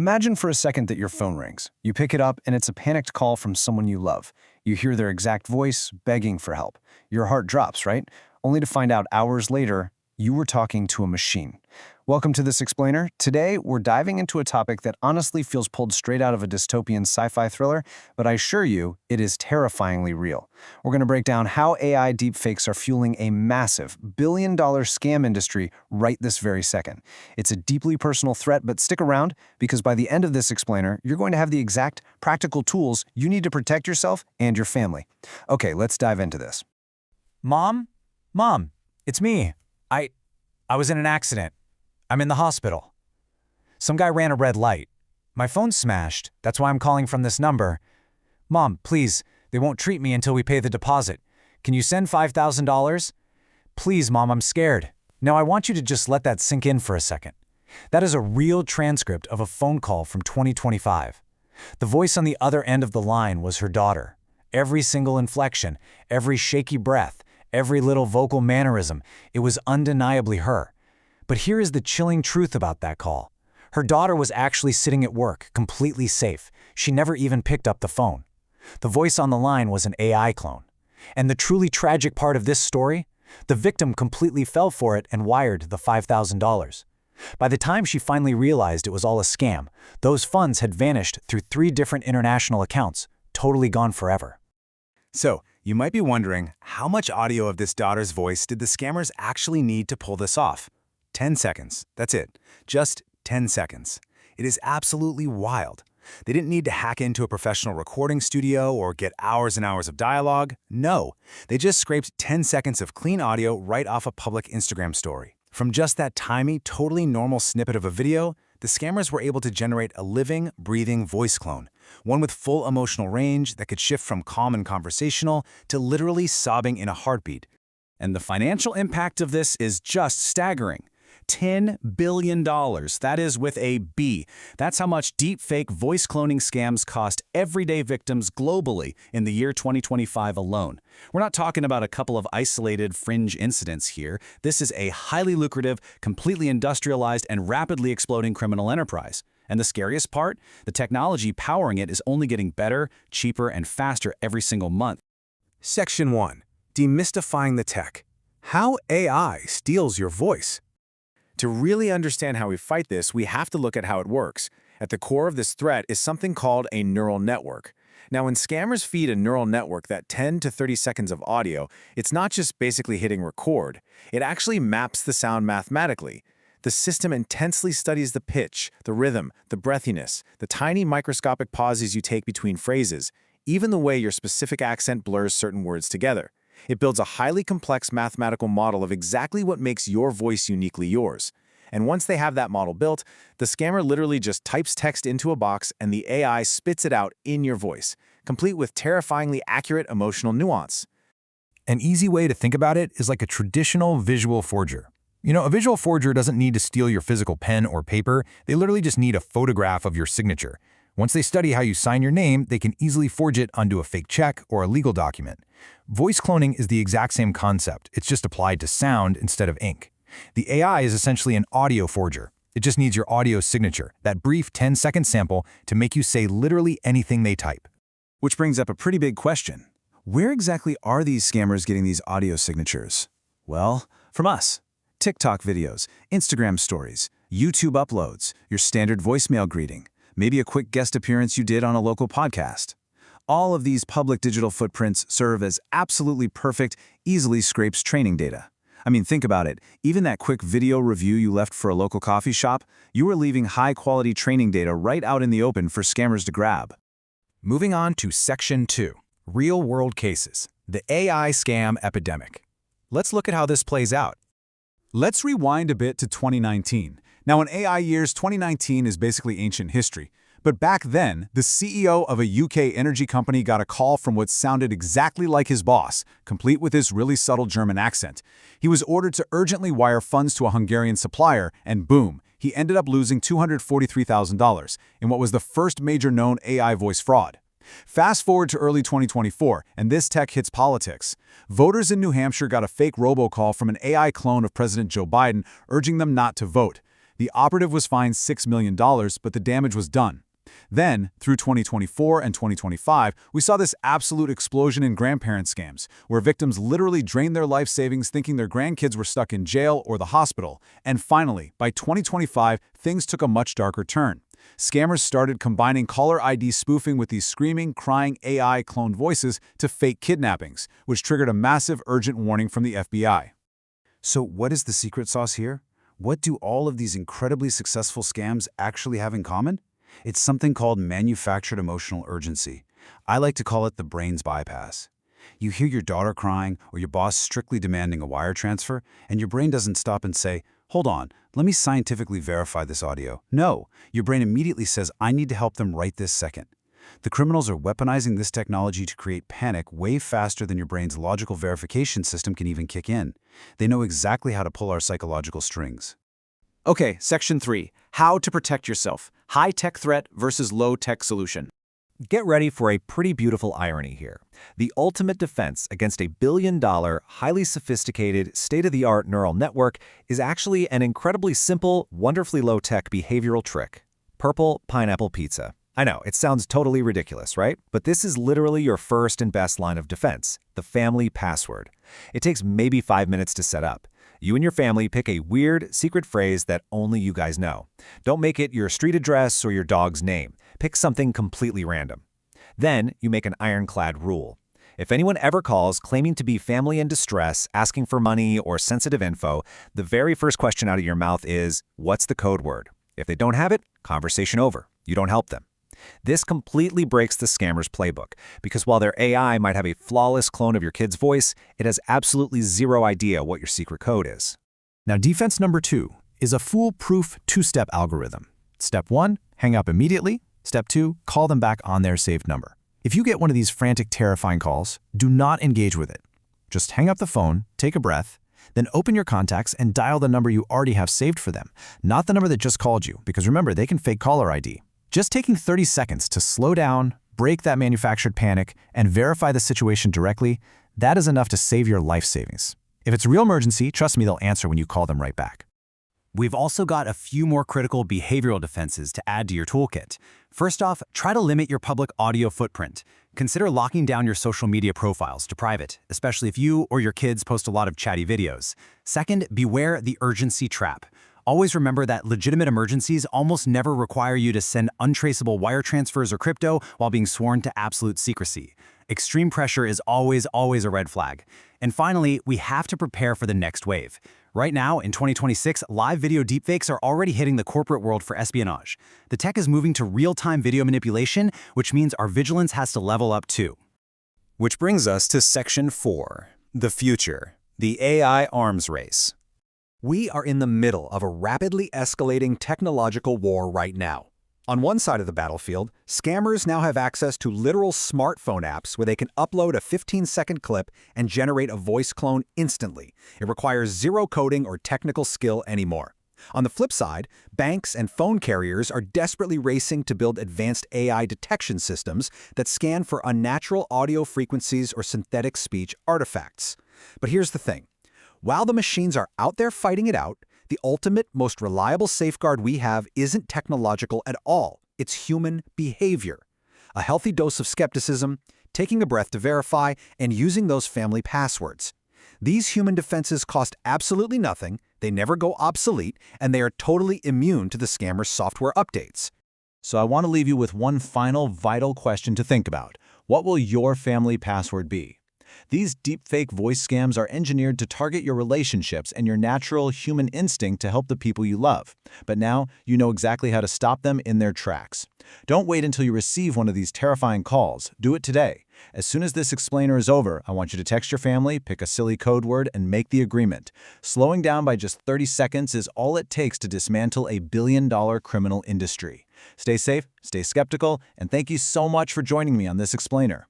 Imagine for a second that your phone rings. You pick it up and it's a panicked call from someone you love. You hear their exact voice, begging for help. Your heart drops, right? Only to find out hours later, you were talking to a machine. Welcome to This Explainer. Today, we're diving into a topic that honestly feels pulled straight out of a dystopian sci-fi thriller, but I assure you, it is terrifyingly real. We're going to break down how AI deepfakes are fueling a massive billion-dollar scam industry right this very second. It's a deeply personal threat, but stick around, because by the end of This Explainer, you're going to have the exact practical tools you need to protect yourself and your family. Okay, let's dive into this. Mom, it's me. I was in an accident. I'm in the hospital. Some guy ran a red light. My phone's smashed. That's why I'm calling from this number. Mom, please, they won't treat me until we pay the deposit. Can you send $5,000? Please, Mom, I'm scared. Now, I want you to just let that sink in for a second. That is a real transcript of a phone call from 2025. The voice on the other end of the line was her daughter. Every single inflection, every shaky breath, every little vocal mannerism, it was undeniably her. But here is the chilling truth about that call. Her daughter was actually sitting at work, completely safe. She never even picked up the phone. The voice on the line was an AI clone. And the truly tragic part of this story? The victim completely fell for it and wired the $5,000. By the time she finally realized it was all a scam, those funds had vanished through 3 different international accounts, totally gone forever. So, you might be wondering, how much audio of this daughter's voice did the scammers actually need to pull this off? 10 seconds. That's it. Just 10 seconds. It is absolutely wild. They didn't need to hack into a professional recording studio or get hours and hours of dialogue. No, they just scraped 10 seconds of clean audio right off a public Instagram story. From just that tiny, totally normal snippet of a video, the scammers were able to generate a living, breathing voice clone, one with full emotional range that could shift from calm and conversational to literally sobbing in a heartbeat. And the financial impact of this is just staggering. $10 billion. That is with a B. That's how much deepfake voice cloning scams cost everyday victims globally in the year 2025 alone. We're not talking about a couple of isolated fringe incidents here. This is a highly lucrative, completely industrialized, and rapidly exploding criminal enterprise. And the scariest part? The technology powering it is only getting better, cheaper, and faster every single month. Section 1. Demystifying the tech. How AI steals your voice. To really understand how we fight this, we have to look at how it works. At the core of this threat is something called a neural network. Now, when scammers feed a neural network that 10 to 30 seconds of audio, it's not just basically hitting record. It actually maps the sound mathematically. The system intensely studies the pitch, the rhythm, the breathiness, the tiny microscopic pauses you take between phrases, even the way your specific accent blurs certain words together. It builds a highly complex mathematical model of exactly what makes your voice uniquely yours. And once they have that model built, the scammer literally just types text into a box and the AI spits it out in your voice, complete with terrifyingly accurate emotional nuance. An easy way to think about it is like a traditional visual forger. A visual forger doesn't need to steal your physical pen or paper. They literally just need a photograph of your signature. Once they study how you sign your name, they can easily forge it onto a fake check or a legal document. Voice cloning is the exact same concept. It's just applied to sound instead of ink. The AI is essentially an audio forger. It just needs your audio signature, that brief 10-second sample, to make you say literally anything they type. Which brings up a pretty big question. Where exactly are these scammers getting these audio signatures? Well, from us. TikTok videos, Instagram stories, YouTube uploads, your standard voicemail greeting, maybe a quick guest appearance you did on a local podcast. All of these public digital footprints serve as absolutely perfect, easily scrapes training data. I mean, think about it. Even that quick video review you left for a local coffee shop, you were leaving high-quality training data right out in the open for scammers to grab. Moving on to Section 2. Real-world cases. The AI scam epidemic. Let's look at how this plays out. Let's rewind a bit to 2019. Now, in AI years, 2019 is basically ancient history. But back then, the CEO of a UK energy company got a call from what sounded exactly like his boss, complete with his really subtle German accent. He was ordered to urgently wire funds to a Hungarian supplier, and boom, he ended up losing $243,000 in what was the first major known AI voice fraud. Fast forward to early 2024, and this tech hits politics. Voters in New Hampshire got a fake robocall from an AI clone of President Joe Biden urging them not to vote. The operative was fined $6 million, but the damage was done. Then, through 2024 and 2025, we saw this absolute explosion in grandparent scams, where victims literally drained their life savings thinking their grandkids were stuck in jail or the hospital. And finally, by 2025, things took a much darker turn. Scammers started combining caller ID spoofing with these screaming, crying AI-cloned voices to fake kidnappings, which triggered a massive urgent warning from the FBI. So what is the secret sauce here? What do all of these incredibly successful scams actually have in common? It's something called manufactured emotional urgency. I like to call it the brain's bypass. You hear your daughter crying or your boss strictly demanding a wire transfer, and your brain doesn't stop and say, "Hold on, let me scientifically verify this audio." No, your brain immediately says, "I need to help them right this second." The criminals are weaponizing this technology to create panic way faster than your brain's logical verification system can even kick in. They know exactly how to pull our psychological strings. Okay, Section 3. How to protect yourself. High-tech threat versus low-tech solution. Get ready for a pretty beautiful irony here. The ultimate defense against a billion-dollar, highly sophisticated, state-of-the-art neural network is actually an incredibly simple, wonderfully low-tech behavioral trick. Purple pineapple pizza. I know, it sounds totally ridiculous, right? But this is literally your first and best line of defense, the family password. It takes maybe 5 minutes to set up. You and your family pick a weird, secret phrase that only you guys know. Don't make it your street address or your dog's name. Pick something completely random. Then you make an ironclad rule. If anyone ever calls claiming to be family in distress, asking for money or sensitive info, the very first question out of your mouth is, "What's the code word?" If they don't have it, conversation over. You don't help them. This completely breaks the scammer's playbook, because while their AI might have a flawless clone of your kid's voice, it has absolutely zero idea what your secret code is. Now, defense number 2 is a foolproof 2-step algorithm. Step 1, hang up immediately. Step 2, call them back on their saved number. If you get one of these frantic, terrifying calls, do not engage with it. Just hang up the phone, take a breath, then open your contacts and dial the number you already have saved for them, not the number that just called you, because remember, they can fake caller ID. Just taking 30 seconds to slow down, break that manufactured panic, and verify the situation directly, that is enough to save your life savings. If it's a real emergency, trust me, they'll answer when you call them right back. We've also got a few more critical behavioral defenses to add to your toolkit. First off, try to limit your public audio footprint. Consider locking down your social media profiles to private, especially if you or your kids post a lot of chatty videos. Second, beware the urgency trap. Always remember that legitimate emergencies almost never require you to send untraceable wire transfers or crypto while being sworn to absolute secrecy. Extreme pressure is always a red flag. And finally, we have to prepare for the next wave. Right now, in 2026, live video deepfakes are already hitting the corporate world for espionage. The tech is moving to real-time video manipulation, which means our vigilance has to level up too. Which brings us to Section 4, the future, the AI arms race. We are in the middle of a rapidly escalating technological war right now. On one side of the battlefield, scammers now have access to literal smartphone apps where they can upload a 15-second clip and generate a voice clone instantly. It requires zero coding or technical skill anymore. On the flip side, banks and phone carriers are desperately racing to build advanced AI detection systems that scan for unnatural audio frequencies or synthetic speech artifacts. But here's the thing. While the machines are out there fighting it out, the ultimate, most reliable safeguard we have isn't technological at all. It's human behavior. A healthy dose of skepticism, taking a breath to verify, and using those family passwords. These human defenses cost absolutely nothing, they never go obsolete, and they are totally immune to the scammer's software updates. So I want to leave you with one final vital question to think about. What will your family password be? These deepfake voice scams are engineered to target your relationships and your natural human instinct to help the people you love. But now you know exactly how to stop them in their tracks. Don't wait until you receive one of these terrifying calls. Do it today. As soon as this explainer is over, I want you to text your family, pick a silly code word, and make the agreement. Slowing down by just 30 seconds is all it takes to dismantle a billion-dollar criminal industry. Stay safe, stay skeptical, and thank you so much for joining me on this explainer.